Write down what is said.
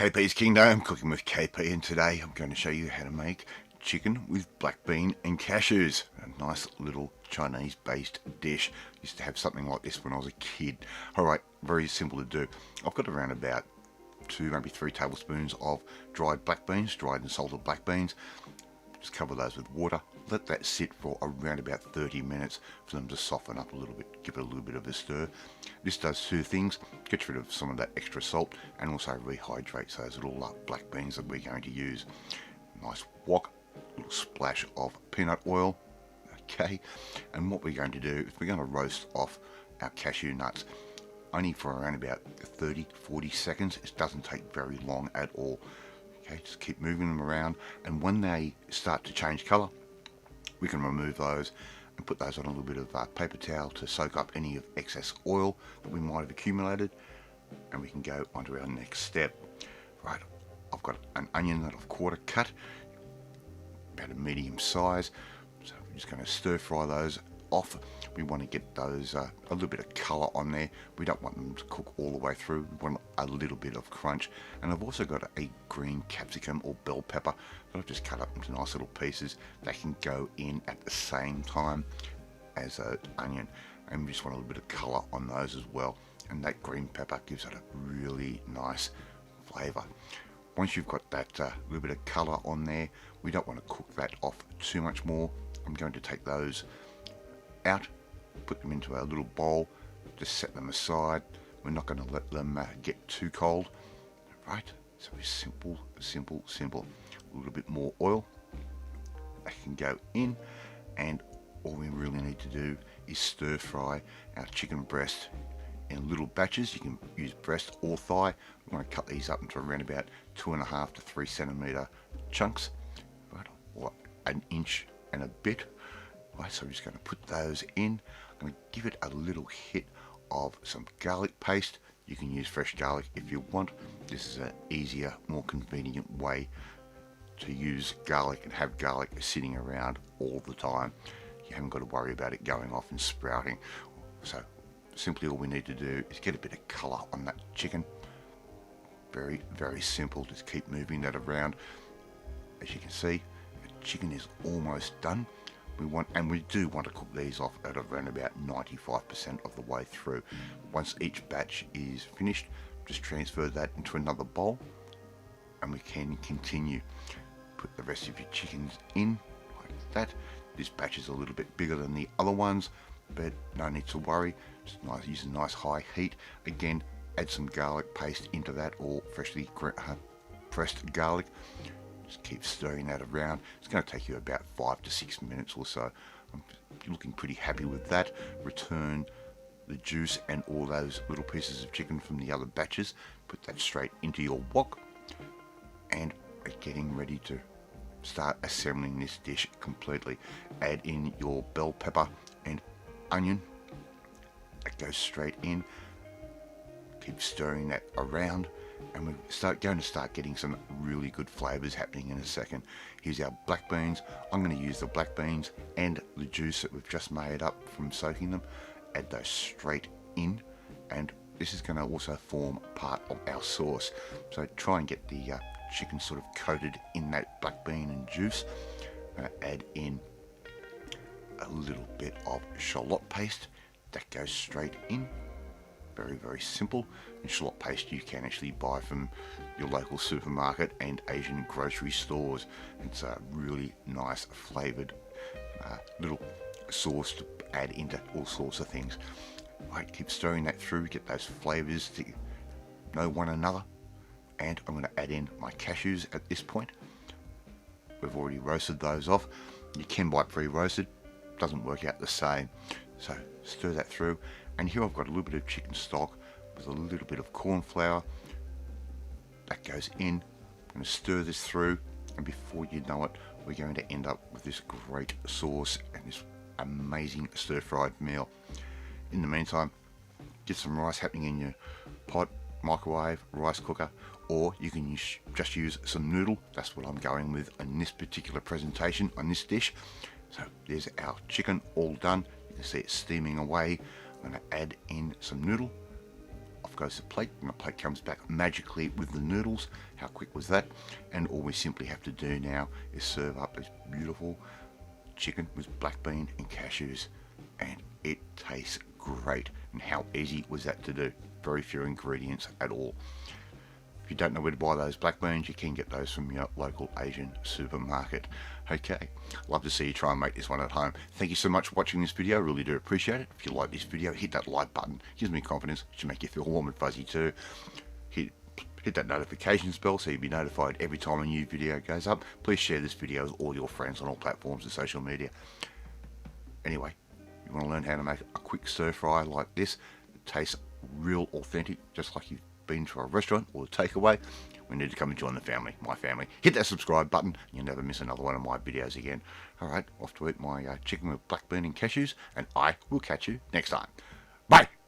KP's Kingdom, cooking with KP, and today I'm going to show you how to make chicken with black bean and cashews. A nice little Chinese based dish. Used to have something like this when I was a kid. Alright, very simple to do. I've got around about 2, maybe 3 tablespoons of dried black beans, dried and salted black beans. Just cover those with water. Let that sit for around about 30 minutes for them to soften up a little bit. Give it a little bit of a stir. This does 2 things. Gets rid of some of that extra salt and also rehydrates those little black beans that we're going to use. Nice wok, little splash of peanut oil. Okay, and what we're going to do is we're going to roast off our cashew nuts. Only for around about 30-40 seconds. It doesn't take very long at all. Okay, just keep moving them around, and when they start to change colour, we can remove those and put those on a little bit of paper towel to soak up any of excess oil that we might have accumulated, and we can go on to our next step. Right, I've got an onion that I've quarter cut, about a medium size, so we're just going to stir fry those off. We want to get those a little bit of colour on there. We don't want them to cook all the way through. We want a little bit of crunch. And I've also got a green capsicum or bell pepper that I've just cut up into nice little pieces. They can go in at the same time as an onion, and we just want a little bit of colour on those as well. And that green pepper gives it a really nice flavour. Once you've got that little bit of colour on there, we don't want to cook that off too much more. I'm going to take those out, put them into a little bowl, just set them aside. We're not going to let them get too cold. Right, so it's simple. A little bit more oil, that can go in, and all we really need to do is stir fry our chicken breast in little batches. You can use breast or thigh. We want to cut these up into around about 2.5 to 3 centimetre chunks, right, or an inch and a bit. Right, so I'm just going to put those in. I'm going to give it a little hit of some garlic paste. You can use fresh garlic if you want. This is an easier, more convenient way to use garlic and have garlic sitting around all the time. You haven't got to worry about it going off and sprouting. So simply all we need to do is get a bit of colour on that chicken. Very, very simple. Just keep moving that around. As you can see, the chicken is almost done. We do want to cook these off at around about 95% of the way through. Once each batch is finished, just transfer that into another bowl, and we can continue. Put the rest of your chickens in like that. This batch is a little bit bigger than the other ones, but no need to worry. Just nice, use a nice high heat. Again, add some garlic paste into that, or freshly pressed garlic. Just keep stirring that around. It's going to take you about 5 to 6 minutes or so. I'm looking pretty happy with that. Return the juice and all those little pieces of chicken from the other batches. Put that straight into your wok, and are getting ready to start assembling this dish completely. Add in your bell pepper and onion. That goes straight in. Keep stirring that around, and we're going to start getting some really good flavours happening in a second. Here's our black beans. I'm going to use the black beans and the juice that we've just made up from soaking them. Add those straight in, and this is going to also form part of our sauce. So try and get the chicken sort of coated in that black bean and juice. I'm going to add in a little bit of shallot paste. That goes straight in. Very, very simple. And shallot paste you can actually buy from your local supermarket and Asian grocery stores. It's a really nice flavoured little sauce to add into all sorts of things. Right, keep stirring that through, get those flavours to know one another. And I'm going to add in my cashews at this point. We've already roasted those off. You can buy pre-roasted, doesn't work out the same. So stir that through, and here I've got a little bit of chicken stock with a little bit of corn flour. That goes in. I'm going to stir this through, and before you know it, we're going to end up with this great sauce and this amazing stir-fried meal. In the meantime, get some rice happening in your pot, microwave, rice cooker, or you can just use some noodle. That's what I'm going with in this particular presentation on this dish. So there's our chicken all done. You can see it steaming away. I'm going to add in some noodle. I've goes the plate, and the plate comes back magically with the noodles. How quick was that? And all we simply have to do now is serve up this beautiful chicken with black bean and cashews, and it tastes great. And how easy was that to do? Very few ingredients at all. If you don't know where to buy those black beans, you can get those from your local Asian supermarket. Okay, love to see you try and make this one at home. Thank you so much for watching this video, really do appreciate it. If you like this video, hit that like button, it gives me confidence, it should make you feel warm and fuzzy too. Hit that notifications bell so you'll be notified every time a new video goes up. Please share this video with all your friends on all platforms of social media. Anyway, you want to learn how to make a quick stir fry like this, it tastes real authentic, just like you've been to a restaurant or a takeaway, we need to come and join the family, my family. Hit that subscribe button, you'll never miss another one of my videos again. Alright, off to eat my chicken with black bean and cashews, and I will catch you next time. Bye!